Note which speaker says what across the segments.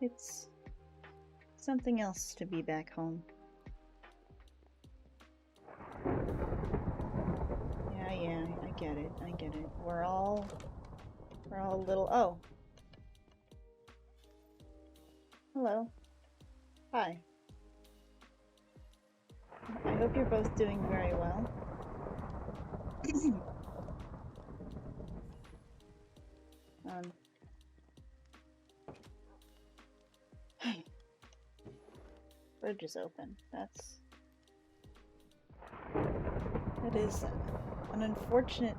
Speaker 1: it's something else to be back home. Yeah, I get it. We're all a little... Oh. Hello. Hi. I hope you're both doing very well. Bridge is open. That is an unfortunate...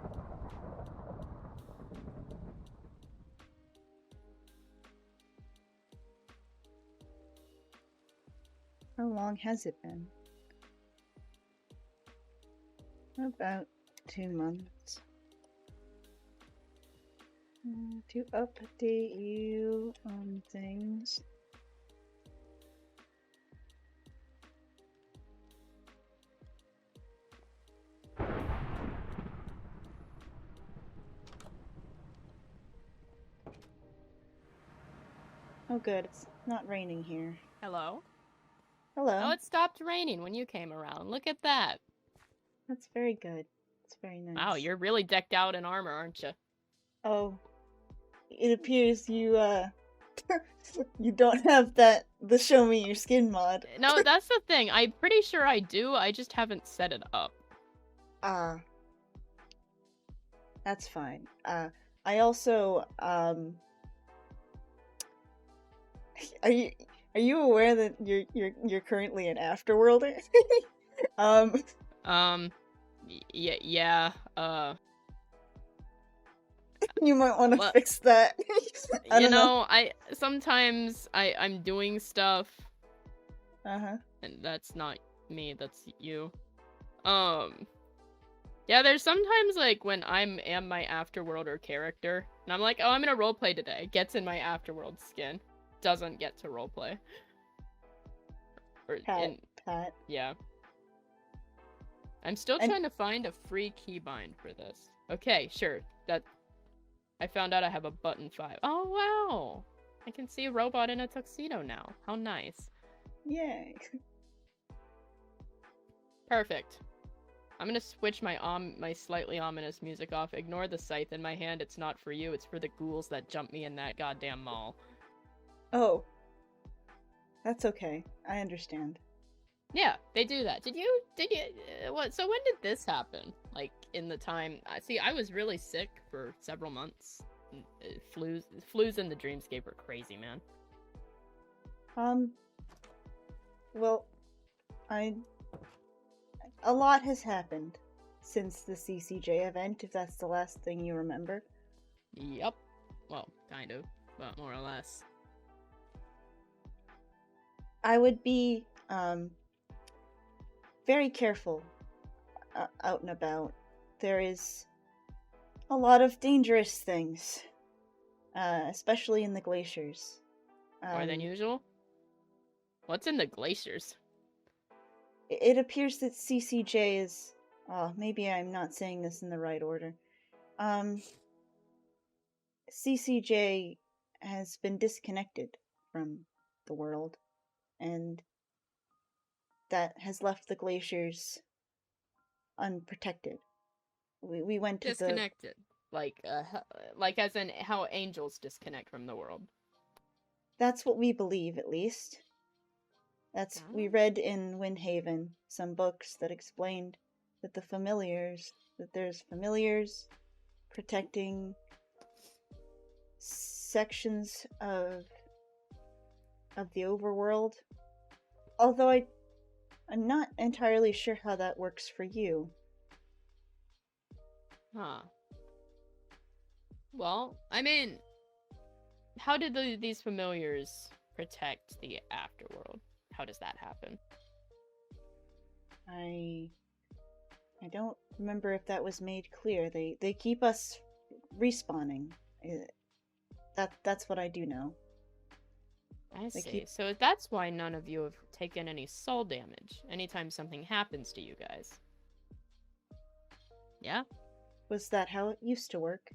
Speaker 1: How long has it been? About 2 months. To update you on things. Oh good, it's not raining here.
Speaker 2: Hello?
Speaker 1: Hello.
Speaker 2: Oh, it stopped raining when you came around. Look at that.
Speaker 1: That's very good. It's very nice.
Speaker 2: Wow, you're really decked out in armor, aren't you?
Speaker 1: Oh, it appears you, you don't have the show me your skin mod.
Speaker 2: No, that's the thing. I'm pretty sure I do, I just haven't set it up.
Speaker 1: That's fine. I also, are you aware that you're currently an afterworlder?
Speaker 2: Yeah,
Speaker 1: you might want to fix that.
Speaker 2: I don't know. Sometimes I'm doing stuff. And that's not me, that's you. Yeah, there's sometimes, like, when I am my Afterworlder character, and I'm like, oh, I'm gonna roleplay today. Gets in my Afterworld skin. Doesn't get to roleplay.
Speaker 1: Pat.
Speaker 2: Yeah. I'm still trying to find a free keybind for this. Okay, sure. I found out I have a button 5. Oh, wow! I can see a robot in a tuxedo now. How nice.
Speaker 1: Yay.
Speaker 2: Perfect. I'm gonna switch my slightly ominous music off. Ignore the scythe in my hand. It's not for you. It's for the ghouls that jumped me in that goddamn mall.
Speaker 1: Oh. That's okay. I understand.
Speaker 2: Yeah, they do that. Did you, what, so when did this happen? Like, in the time, see, I was really sick for several months. Flus in the dreamscape are crazy, man.
Speaker 1: Well, a lot has happened since the CCJ event, if that's the last thing you remember.
Speaker 2: Yep. Well, kind of, but more or less.
Speaker 1: I would be, very careful out and about. There is a lot of dangerous things, especially in the glaciers.
Speaker 2: More than usual? What's in the glaciers?
Speaker 1: It appears that CCJ is... Oh, maybe I'm not saying this in the right order. CCJ has been disconnected from the world, and that has left the glaciers unprotected. We went to
Speaker 2: disconnected. Like as in how angels disconnect from the world.
Speaker 1: That's what we believe, at least. We read in Windhaven some books that explained that there's familiars protecting sections of the overworld. Although I'm not entirely sure how that works for you.
Speaker 2: Huh. Well, I mean, how did these familiars protect the afterworld? How does that happen?
Speaker 1: I don't remember if that was made clear. They keep us respawning. That's what I do know.
Speaker 2: I see. So that's why none of you have taken any soul damage anytime something happens to you guys. Yeah?
Speaker 1: Was that how it used to work?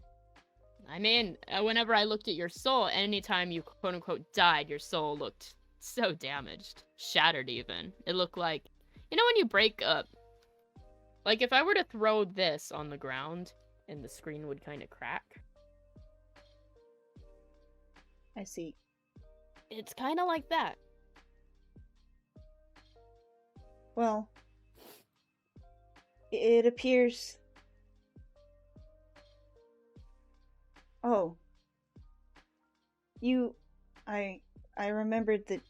Speaker 2: I mean, whenever I looked at your soul, anytime you quote-unquote died, your soul looked so damaged. Shattered, even. It looked like... You know when you break up... Like, if I were to throw this on the ground, and the screen would kind of crack.
Speaker 1: I see.
Speaker 2: It's kind of like that.
Speaker 1: Well, it appears... Oh. I remembered that...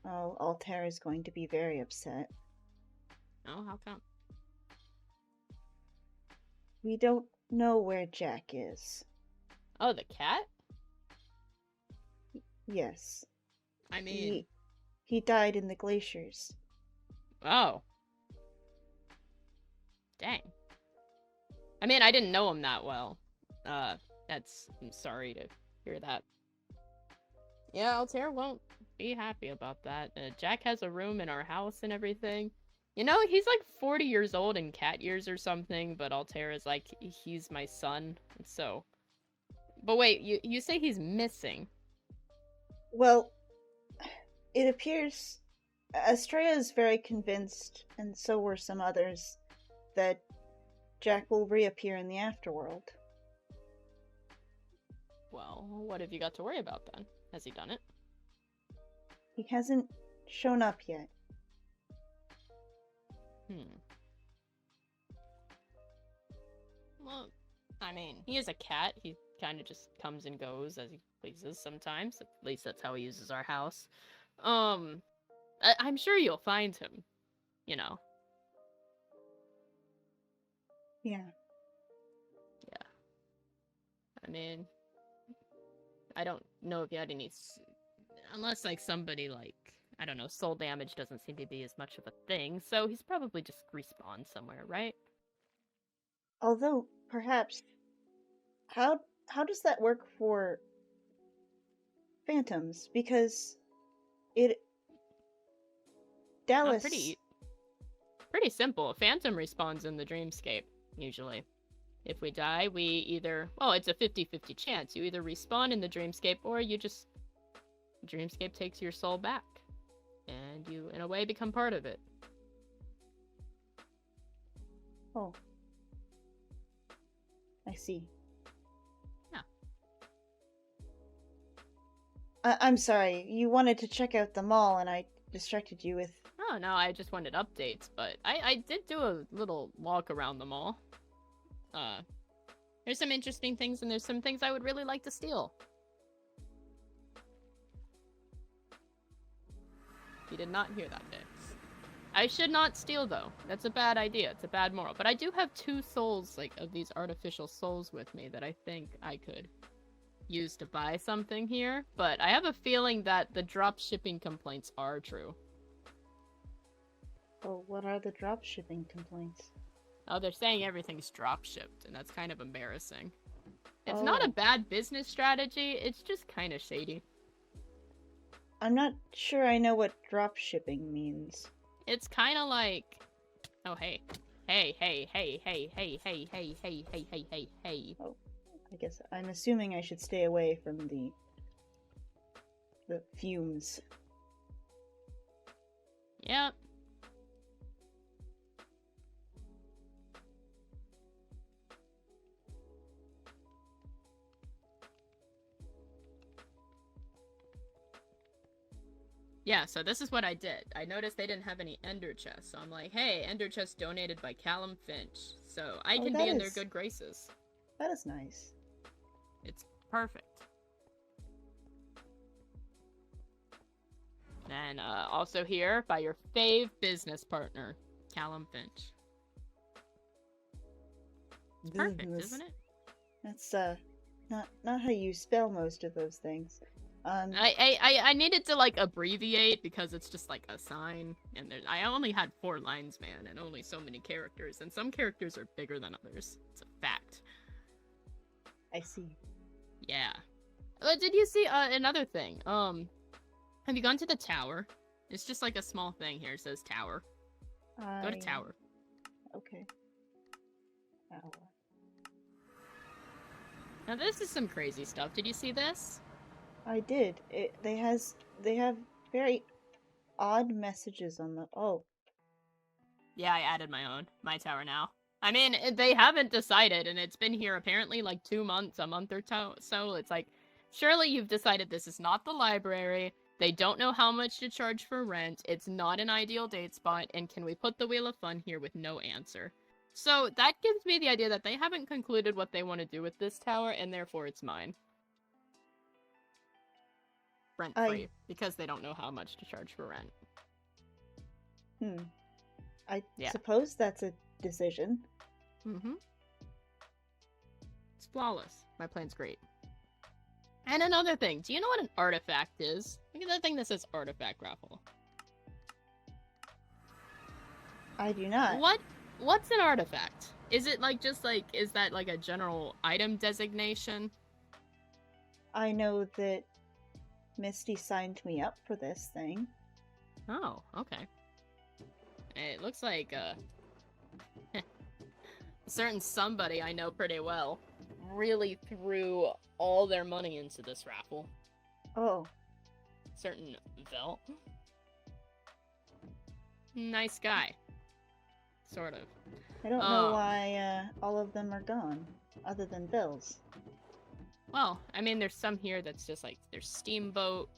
Speaker 1: Oh, Altair is going to be very upset.
Speaker 2: Oh, how come?
Speaker 1: We don't know where Jack is.
Speaker 2: Oh, the cat?
Speaker 1: Yes.
Speaker 2: I mean...
Speaker 1: He died in the glaciers.
Speaker 2: Oh. Dang. I mean, I didn't know him that well. I'm sorry to hear that. Yeah, Altair won't be happy about that. Jack has a room in our house and everything. You know, he's like 40 years old in cat years or something, but Altair is like, he's my son, so... But wait, you say he's missing?
Speaker 1: Well, it appears Estrella is very convinced, and so were some others, that Jack will reappear in the afterworld.
Speaker 2: Well, what have you got to worry about then? Has he done it?
Speaker 1: He hasn't shown up yet.
Speaker 2: Well, I mean, he is a cat. He kind of just comes and goes as he pleases sometimes. At least that's how he uses our house. I'm sure you'll find him, you know.
Speaker 1: Yeah.
Speaker 2: Yeah. I mean, I don't know if you had any... Unless, like, somebody, like, I don't know, soul damage doesn't seem to be as much of a thing, so he's probably just respawned somewhere, right?
Speaker 1: Although, perhaps... How does that work for... phantoms? Because... Dallas...
Speaker 2: Pretty simple. A phantom respawns in the dreamscape, usually. If we die, we either... Well, it's a 50-50 chance. You either respawn in the dreamscape, or you just... Dreamscape takes your soul back. And you, in a way, become part of it.
Speaker 1: Oh. I see.
Speaker 2: Yeah.
Speaker 1: I'm sorry. You wanted to check out the mall, and I distracted you with...
Speaker 2: Oh, no, I just wanted updates, but I did do a little walk around the mall. There's some interesting things, and there's some things I would really like to steal. You did not hear that, Vix. I should not steal, though. That's a bad idea. It's a bad moral. But I do have 2 souls, like, of these artificial souls with me that I think I could use to buy something here. But I have a feeling that the drop shipping complaints are true.
Speaker 1: Oh, what are the drop shipping complaints?
Speaker 2: Oh, they're saying everything's drop shipped, and that's kind of embarrassing. It's not a bad business strategy, it's just kind of shady.
Speaker 1: I'm not sure I know what drop shipping means.
Speaker 2: It's kind of like... Oh, hey. Hey.
Speaker 1: Oh, I guess I'm assuming I should stay away from the fumes.
Speaker 2: Yep. Yeah, so this is what I did. I noticed they didn't have any Ender chests, so I'm like, hey, Ender chest donated by Callum Finch, so I can be in their good graces.
Speaker 1: That is nice.
Speaker 2: It's perfect. And also here, by your fave business partner, Callum Finch. It's perfect, isn't it?
Speaker 1: That's, not how you spell most of those things.
Speaker 2: I needed to, like, abbreviate because it's just, like, a sign. And I only had 4 lines, man, and only so many characters. And some characters are bigger than others. It's a fact.
Speaker 1: I see.
Speaker 2: Yeah. Did you see, another thing? Have you gone to the tower? It's just, like, a small thing here. It says tower. Go to tower.
Speaker 1: Okay. Tower.
Speaker 2: Now this is some crazy stuff. Did you see this?
Speaker 1: I did. They have very odd messages on the. Oh.
Speaker 2: Yeah, I added my tower now. I mean, they haven't decided, and it's been here apparently like 2 months, a month or so. It's like, surely you've decided this is not the library. They don't know how much to charge for rent. It's not an ideal date spot, and can we put the Wheel of Fun here with no answer? So that gives me the idea that they haven't concluded what they want to do with this tower, and therefore it's mine. Rent-free, because they don't know how much to charge for rent.
Speaker 1: I suppose that's a decision.
Speaker 2: Mm-hmm. It's flawless. My plan's great. And another thing, do you know what an artifact is? Look at that thing that says artifact raffle.
Speaker 1: I do not.
Speaker 2: What's an artifact? Is it like is that like a general item designation?
Speaker 1: I know that Misty signed me up for this thing.
Speaker 2: Oh, okay. It looks like a certain somebody I know pretty well really threw all their money into this raffle.
Speaker 1: Oh.
Speaker 2: Certain Vel. Nice guy. Sort of.
Speaker 1: I don't know why all of them are gone, other than Bill's.
Speaker 2: Well, I mean, there's some here that's just like, there's Steamboat,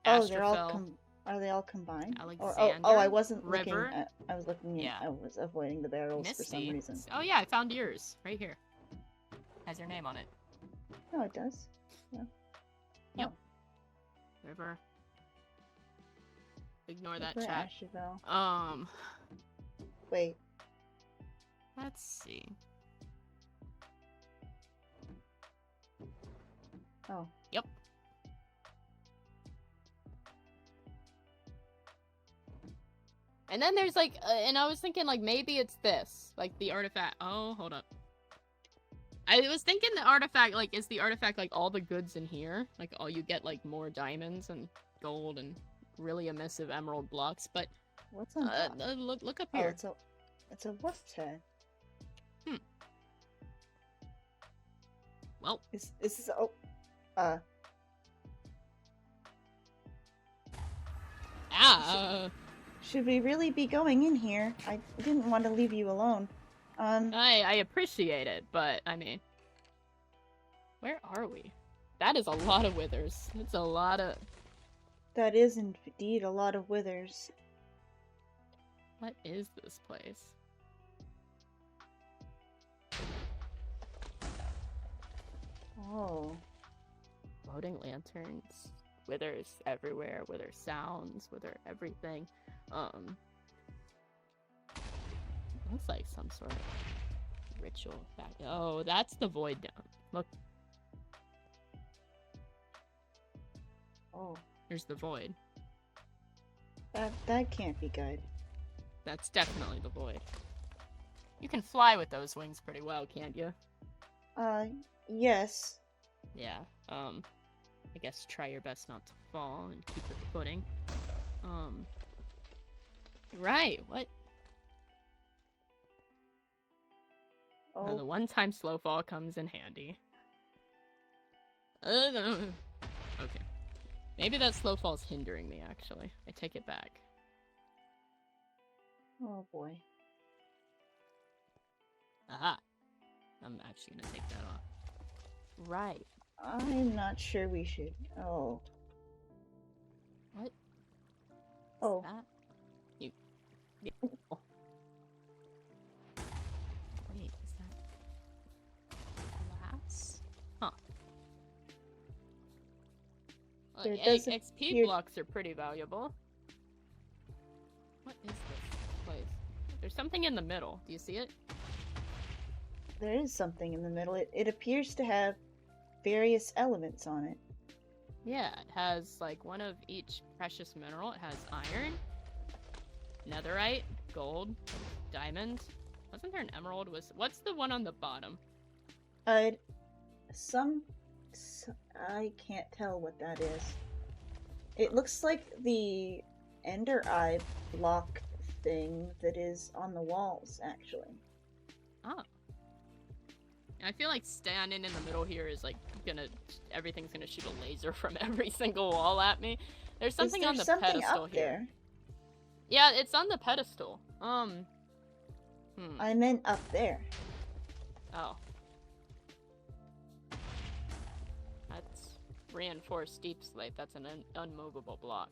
Speaker 1: Oh, they're all
Speaker 2: Astrophel,
Speaker 1: are they all combined?
Speaker 2: Alexander,
Speaker 1: oh, I wasn't
Speaker 2: River.
Speaker 1: looking at, I was looking at, I was avoiding the barrels
Speaker 2: Misty.
Speaker 1: for some reason.
Speaker 2: Oh yeah, I found yours. Right here. Has your name on it.
Speaker 1: No, it does. Yeah.
Speaker 2: Yep. Oh. River. Ignore that
Speaker 1: River
Speaker 2: chat.
Speaker 1: Asheville. Wait.
Speaker 2: Let's see.
Speaker 1: Oh.
Speaker 2: Yep. And then there's like, and I was thinking like maybe it's this, like the artifact. Oh, hold up. I was thinking the artifact, like, is the artifact like all the goods in here? Like, all you get like more diamonds and gold and really emissive emerald blocks, but
Speaker 1: what's on top?
Speaker 2: Look up here.
Speaker 1: Oh, it's a wolf's head.
Speaker 2: Well,
Speaker 1: is this Should we really be going in here? I didn't want to leave you alone.
Speaker 2: I appreciate it, but I mean, where are we? That is a lot of withers. It's a lot of.
Speaker 1: That is indeed a lot of withers.
Speaker 2: What is this place?
Speaker 1: Oh.
Speaker 2: Floating lanterns. Withers everywhere. Wither sounds. Wither everything. Looks like some sort of ritual back. Oh, that's the void down. Look.
Speaker 1: Oh.
Speaker 2: There's the void.
Speaker 1: That can't be good.
Speaker 2: That's definitely the void. You can fly with those wings pretty well, can't you?
Speaker 1: Yes.
Speaker 2: Yeah, I guess try your best not to fall and keep your footing. Right, what?
Speaker 1: Oh.
Speaker 2: The one-time slow fall comes in handy. Okay. Maybe that slow fall's hindering me, actually. I take it back.
Speaker 1: Oh boy.
Speaker 2: Aha! I'm actually gonna take that off. Right.
Speaker 1: I'm not sure we should. Oh.
Speaker 2: What?
Speaker 1: Oh.
Speaker 2: That? You. Wait, is that glass? Huh.
Speaker 1: There
Speaker 2: Well,
Speaker 1: doesn't
Speaker 2: XP
Speaker 1: appear-
Speaker 2: blocks are pretty valuable. What is this place? There's something in the middle. Do you see it?
Speaker 1: There is something in the middle. It appears to have various elements on it.
Speaker 2: Yeah, it has like one of each precious mineral. It has iron, netherite, gold, diamond. Wasn't there an emerald? What's the one on the bottom?
Speaker 1: I can't tell what that is. It looks like the Ender Eye block thing that is on the walls, actually.
Speaker 2: Oh. I feel like standing in the middle here is like everything's gonna shoot a laser from every single wall at me. There's something on the pedestal
Speaker 1: up
Speaker 2: here.
Speaker 1: There?
Speaker 2: Yeah, it's on the pedestal.
Speaker 1: I meant up there.
Speaker 2: Oh. That's reinforced deep slate. That's an unmovable block.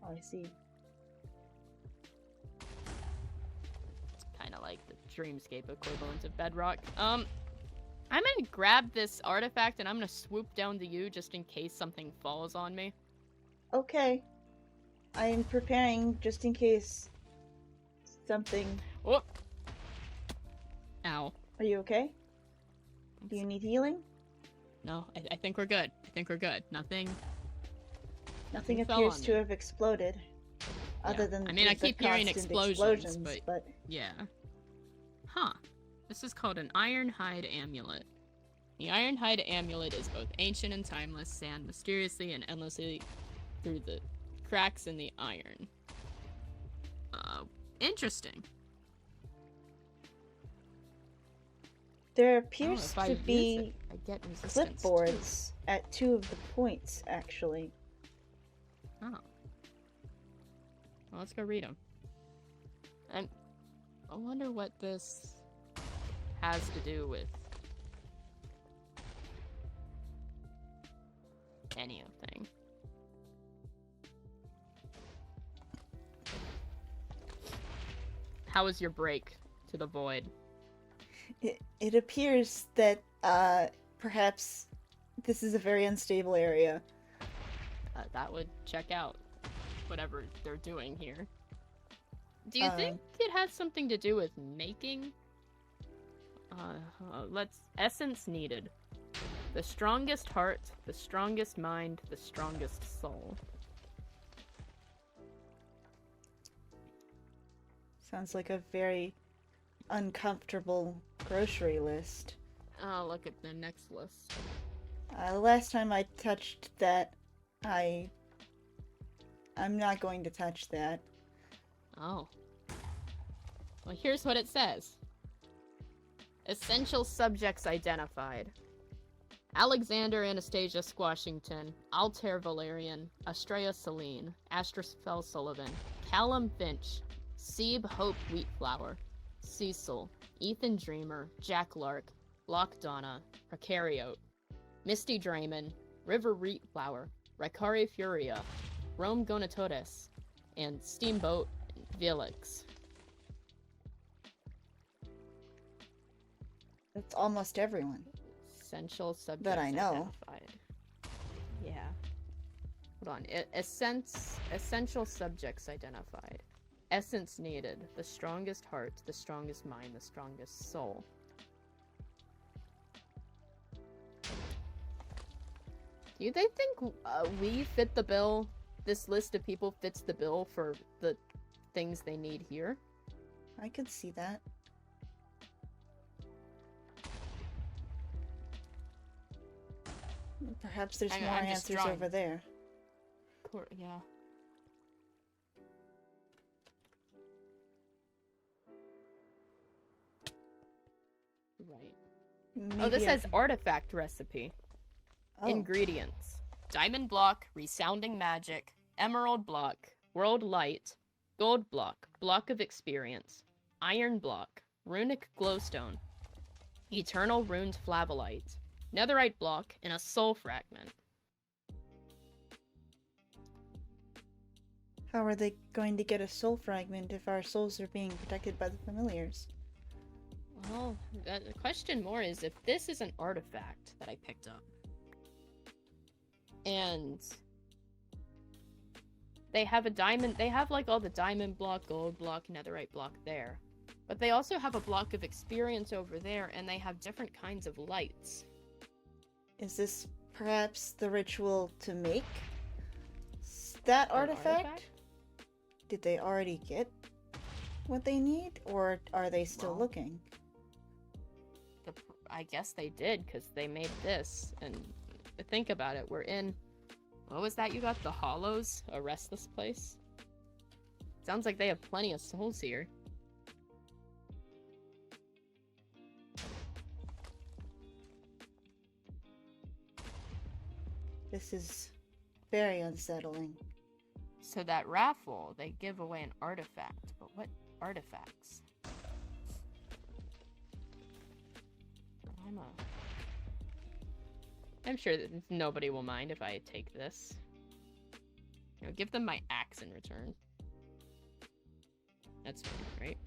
Speaker 1: Oh, I see.
Speaker 2: It's kind of like the Dreamscape equivalent of Bedrock. I'm gonna grab this artifact and I'm gonna swoop down to you just in case something falls on me.
Speaker 1: Okay. I am preparing just in case something...
Speaker 2: Whoop! Ow.
Speaker 1: Are you okay? Do you need healing?
Speaker 2: No, I think we're good. I think we're good. Nothing
Speaker 1: appears to have exploded. Other than
Speaker 2: I mean, I keep hearing explosions, but... Yeah. Huh. This is called an Ironhide Amulet. The Ironhide Amulet is both ancient and timeless, sand mysteriously and endlessly through the cracks in the iron. Interesting.
Speaker 1: There appears to be
Speaker 2: I get
Speaker 1: clipboards at 2 of the points, actually.
Speaker 2: Oh. Well, let's go read them. And I wonder what this has to do with anything. How was your break to the void?
Speaker 1: It appears that perhaps this is a very unstable area.
Speaker 2: That would check out whatever they're doing here. Do you think it has something to do with making? Essence needed. The strongest heart, the strongest mind, the strongest soul.
Speaker 1: Sounds like a very uncomfortable grocery list.
Speaker 2: Oh, look at the next list.
Speaker 1: The last time I touched that, I'm not going to touch that.
Speaker 2: Oh. Well, here's what it says. Essential subjects identified. Alexander Anastasia Squashington, Altair Valerian, Estrella Celine, Astrosfel Sullivan, Callum Finch, Ceeb Hope Wheatflower, Cecil, Ethan Dreamer, Jack Lark, Block Donna, Precariote, Misty Draymond, River Wheatflower, Ricari Furia, Rome Gonatodes, and Steamboat Felix.
Speaker 1: That's almost everyone.
Speaker 2: Essential subjects
Speaker 1: that I know.
Speaker 2: Identified. Yeah. Hold on. Essential subjects identified. Essence needed. The strongest heart, the strongest mind, the strongest soul. Do they think we fit the bill? This list of people fits the bill for the things they need here?
Speaker 1: I could see that. Perhaps there's more answers over there.
Speaker 2: Yeah. Right.
Speaker 1: Maybe
Speaker 2: oh, this says artifact recipe.
Speaker 1: Oh.
Speaker 2: Ingredients. Diamond block, resounding magic, emerald block, world light, gold block, block of experience, iron block, runic glowstone, eternal runed flavolite, netherite block, and a soul fragment.
Speaker 1: How are they going to get a soul fragment if our souls are being protected by the familiars?
Speaker 2: Well, the question more is if this is an artifact that I picked up. And they have a diamond, they have like all the diamond block, gold block, netherite block there. But they also have a block of experience over there, and they have different kinds of lights.
Speaker 1: Is this perhaps the ritual to make that artifact? Did they already get what they need, or are they still looking?
Speaker 2: I guess they did, because they made this, and think about it, we're in... What was that you got? The Hollows? A restless place? Sounds like they have plenty of souls here.
Speaker 1: This is very unsettling.
Speaker 2: So that raffle, they give away an artifact. But what artifacts? I'm sure that nobody will mind if I take this. You know, give them my axe in return. That's fine, right?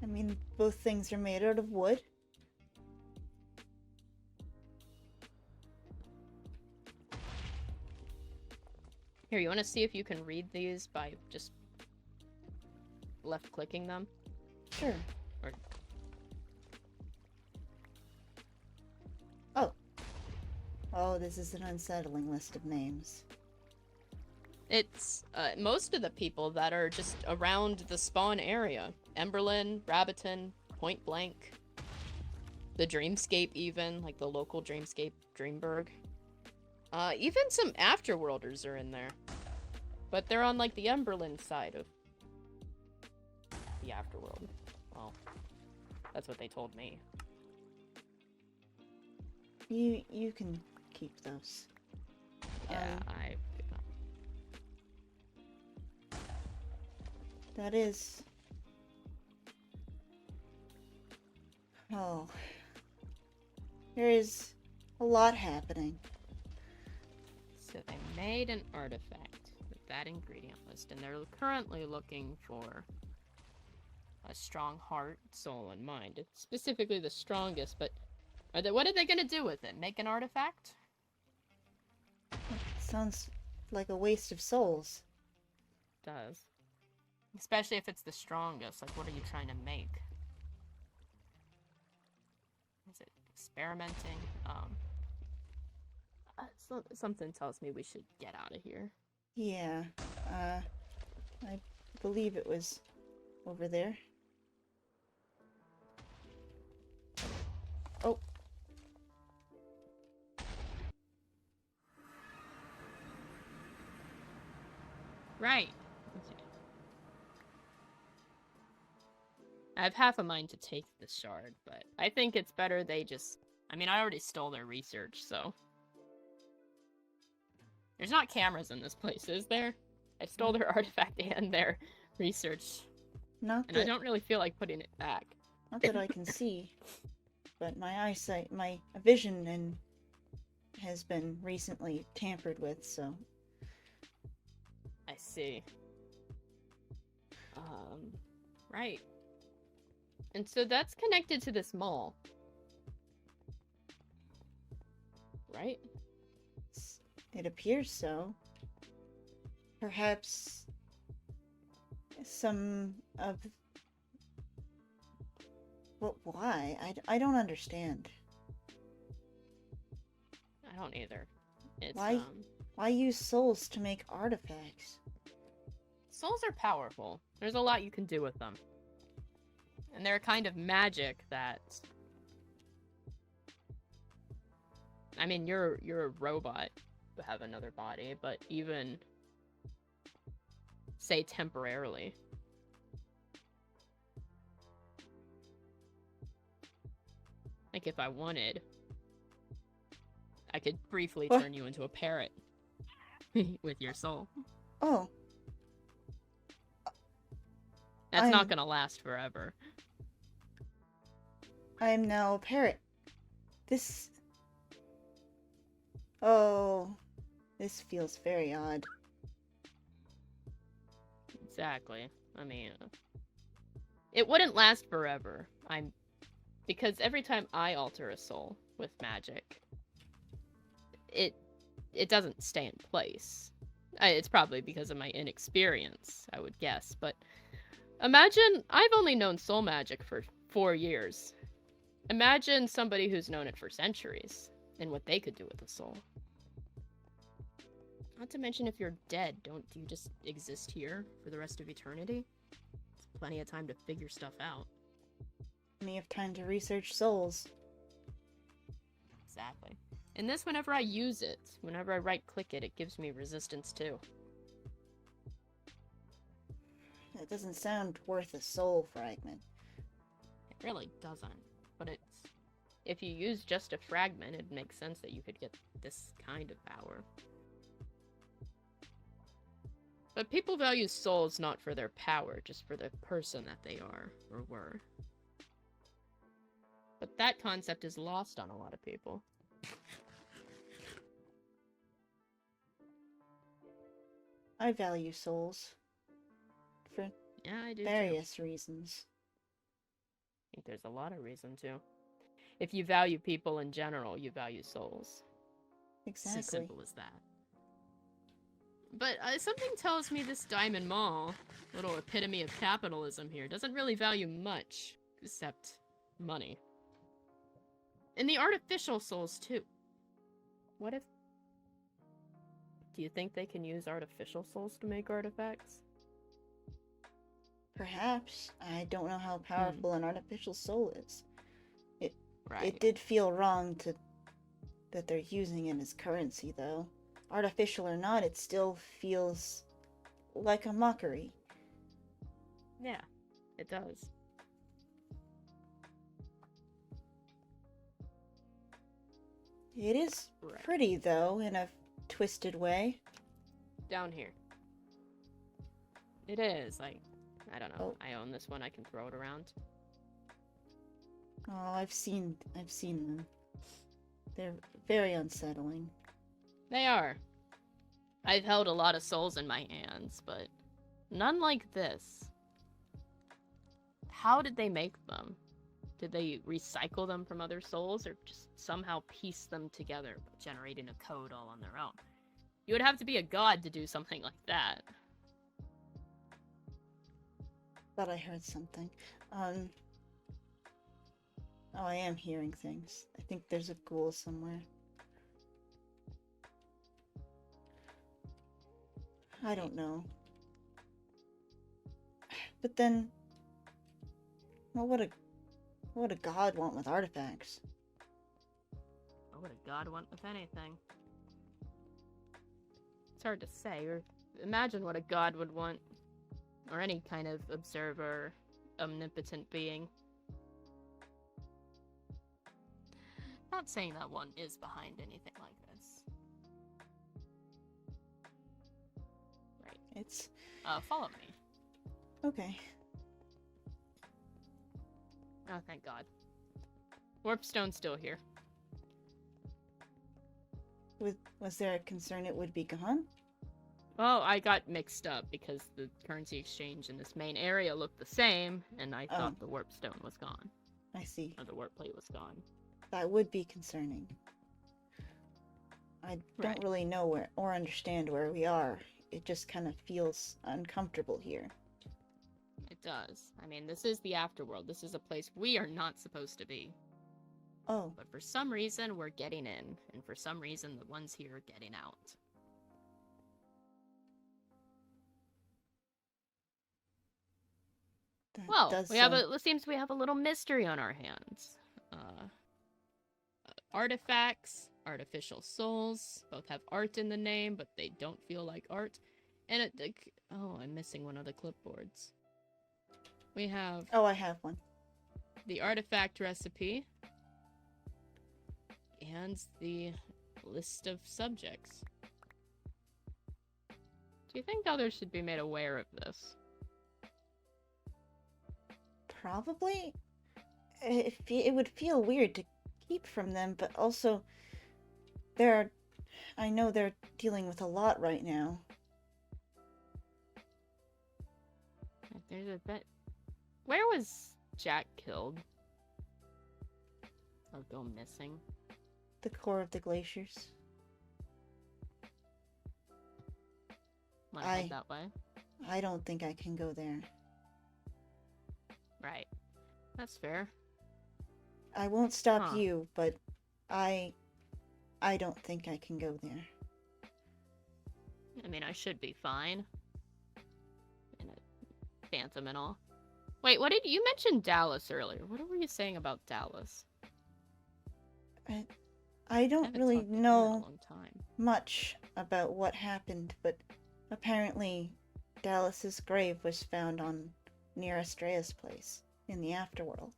Speaker 1: I mean, both things are made out of wood.
Speaker 2: Here, you want to see if you can read these by just left-clicking them?
Speaker 1: Sure.
Speaker 2: Or...
Speaker 1: Oh, this is an unsettling list of names.
Speaker 2: It's most of the people that are just around the spawn area. Emberlyn, Rabbiton, Point Blank, the Dreamscape even, like the local Dreamscape, Dreamburg. Even some Afterworlders are in there. But they're on like the Emberlyn side of the Afterworld. Well, that's what they told me.
Speaker 1: You can keep those.
Speaker 2: Yeah,
Speaker 1: That is... Oh. There is a lot happening.
Speaker 2: So they made an artifact with that ingredient list, and they're currently looking for a strong heart, soul, and mind. It's specifically the strongest, but what are they gonna do with it? Make an artifact?
Speaker 1: Sounds like a waste of souls.
Speaker 2: It does. Especially if it's the strongest. Like, what are you trying to make? Is it experimenting? Something tells me we should get out of here.
Speaker 1: Yeah. I believe it was over there. Oh.
Speaker 2: Right. Okay. I have half a mind to take the shard, but I think it's better they just... I mean, I already stole their research, so... There's not cameras in this place, is there? I stole their artifact and their research.
Speaker 1: Not
Speaker 2: and
Speaker 1: that,
Speaker 2: I don't really feel like putting it back.
Speaker 1: Not that I can see, but my eyesight, my vision has been recently tampered with, so...
Speaker 2: I see. Right. And so that's connected to this mall. Right?
Speaker 1: It appears so. Perhaps some of... But why? I don't understand.
Speaker 2: I don't either. It's,
Speaker 1: Why use souls to make artifacts?
Speaker 2: Souls are powerful. There's a lot you can do with them. And they're a kind of magic that... I mean, you're a robot. You have another body, but even... say temporarily. Like, if I wanted... I could briefly turn you into a parrot. With your soul.
Speaker 1: Oh.
Speaker 2: That's not gonna last forever.
Speaker 1: I am now a parrot. This... Oh. This feels very odd.
Speaker 2: Exactly. I mean... It wouldn't last forever. Because every time I alter a soul with magic... It doesn't stay in place. It's probably because of my inexperience, I would guess, but... Imagine, I've only known soul magic for 4 years. Imagine somebody who's known it for centuries, and what they could do with a soul. Not to mention, if you're dead, do you just exist here for the rest of eternity? It's plenty of time to figure stuff out.
Speaker 1: Plenty of time to research souls.
Speaker 2: Exactly. And this, whenever I use it, whenever I right-click it, it gives me resistance too.
Speaker 1: That doesn't sound worth a soul fragment.
Speaker 2: It really doesn't, but if you use just a fragment, it makes sense that you could get this kind of power. But people value souls not for their power, just for the person that they are, or were. But that concept is lost on a lot of people.
Speaker 1: I value souls. For
Speaker 2: Yeah, I do
Speaker 1: various reasons.
Speaker 2: I think there's a lot of reason to. If you value people in general, you value souls.
Speaker 1: Exactly.
Speaker 2: It's as simple as that. But something tells me this Diamond Mall, little epitome of capitalism here, doesn't really value much, except money. And the artificial souls, too. What if... Do you think they can use artificial souls to make artifacts?
Speaker 1: Perhaps. I don't know how powerful an artificial soul is. It did feel wrong that they're using it as currency, though. Artificial or not, it still feels like a mockery.
Speaker 2: Yeah, it does.
Speaker 1: It is pretty, though, in a twisted way.
Speaker 2: Down here. It is. I don't know. I own this one. I can throw it around.
Speaker 1: Oh, I've seen them. They're very unsettling.
Speaker 2: They are. I've held a lot of souls in my hands, but none like this. How did they make them? Did they recycle them from other souls, or just somehow piece them together, generating a code all on their own? You would have to be a god to do something like that.
Speaker 1: Thought I heard something. Oh, I am hearing things. I think there's a ghoul somewhere. I don't know. But then, what would a god want with artifacts?
Speaker 2: What would a god want with anything? It's hard to say, or imagine what a god would want. Or any kind of observer, omnipotent being. Not saying that one is behind anything like this. Right.
Speaker 1: It's...
Speaker 2: follow me.
Speaker 1: Okay.
Speaker 2: Oh, thank God. Warpstone's still here.
Speaker 1: Was there a concern it would be gone?
Speaker 2: Well, I got mixed up because the currency exchange in this main area looked the same, and I thought the warpstone was gone.
Speaker 1: I see.
Speaker 2: Or the warp plate was gone.
Speaker 1: That would be concerning. I don't really know where or understand where we are. It just kind of feels uncomfortable here.
Speaker 2: It does. I mean, this is the afterworld. This is a place we are not supposed to be.
Speaker 1: Oh.
Speaker 2: But for some reason, we're getting in, and for some reason, the ones here are getting out. Well, it seems we have a little mystery on our hands. Artifacts, artificial souls, both have art in the name, but they don't feel like art. And oh, I'm missing one of the clipboards. We have...
Speaker 1: Oh, I have one.
Speaker 2: The artifact recipe. And the list of subjects. Do you think others should be made aware of this?
Speaker 1: Probably. It would feel weird to keep from them, but also I know they're dealing with a lot right now.
Speaker 2: There's a bit... Where was Jack killed? Or go missing?
Speaker 1: The core of the glaciers.
Speaker 2: Wanna head that way?
Speaker 1: I don't think I can go there.
Speaker 2: Right. That's fair.
Speaker 1: I won't stop you, but I don't think I can go there.
Speaker 2: I mean, I should be fine. In a phantom and all. Wait, what did you mention Dallas earlier? What were you saying about Dallas?
Speaker 1: I don't really know much about what happened, but apparently Dallas's grave was found near Estrella's place in the afterworld.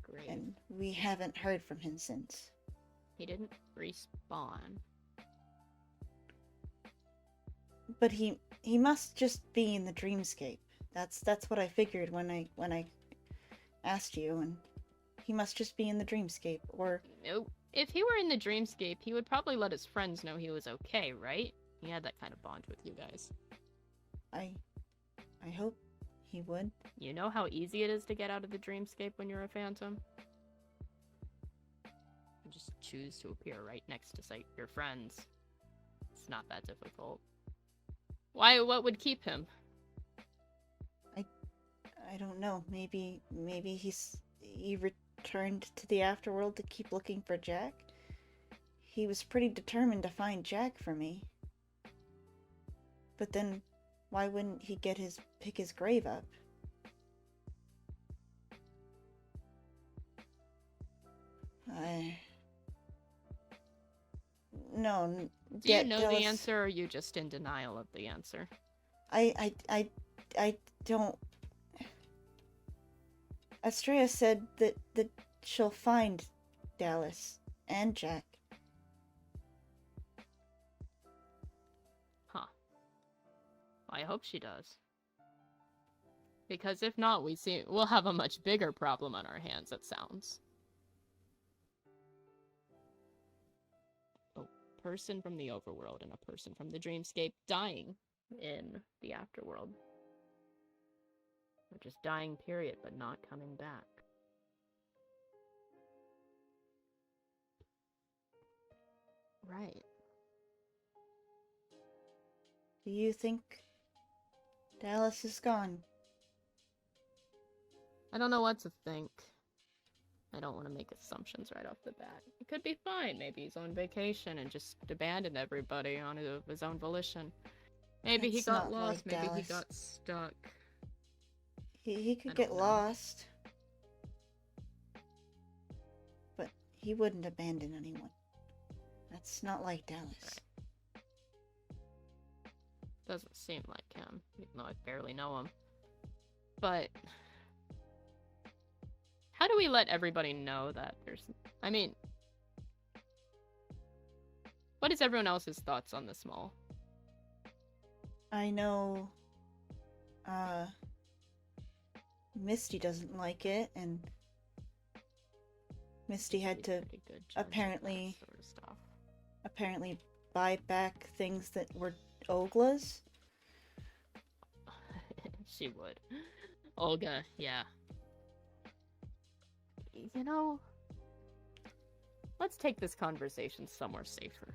Speaker 2: Grave? grave.
Speaker 1: And we haven't heard from him since.
Speaker 2: He didn't respawn.
Speaker 1: But he must just be in the dreamscape. That's what I figured when I asked you, and he must just be in the dreamscape, or...
Speaker 2: No. If he were in the dreamscape, he would probably let his friends know he was okay, right? He had that kind of bond with you guys.
Speaker 1: I hope he would.
Speaker 2: You know how easy it is to get out of the dreamscape when you're a phantom? You just choose to appear right next to your friends. It's not that difficult. Why? What would keep him?
Speaker 1: I don't know. Maybe he returned to the afterworld to keep looking for Jack. He was pretty determined to find Jack for me. But then, why wouldn't he pick his grave up? No.
Speaker 2: Do you know the answer, or are you just in denial of the answer?
Speaker 1: I don't... Estrella said that she'll find Dallas and Jack.
Speaker 2: Huh. I hope she does. Because if not, we'll have a much bigger problem on our hands, it sounds. A person from the overworld and a person from the dreamscape dying in the afterworld. Or just dying, period, but not coming back. Right.
Speaker 1: Do you think Dallas is gone?
Speaker 2: I don't know what to think. I don't want to make assumptions right off the bat. It could be fine. Maybe he's on vacation and just abandoned everybody on his own volition. Maybe he got lost. Maybe he got stuck.
Speaker 1: He could get lost. But he wouldn't abandon anyone. That's not like Dallas.
Speaker 2: Right. Doesn't seem like him, even though I barely know him. But how do we let everybody know that there's... I mean, what is everyone else's thoughts on this mall?
Speaker 1: I know, Misty doesn't like it, and Misty had to apparently buy back things that were Ogla's.
Speaker 2: She would. Olga, yeah. You know, let's take this conversation somewhere safer.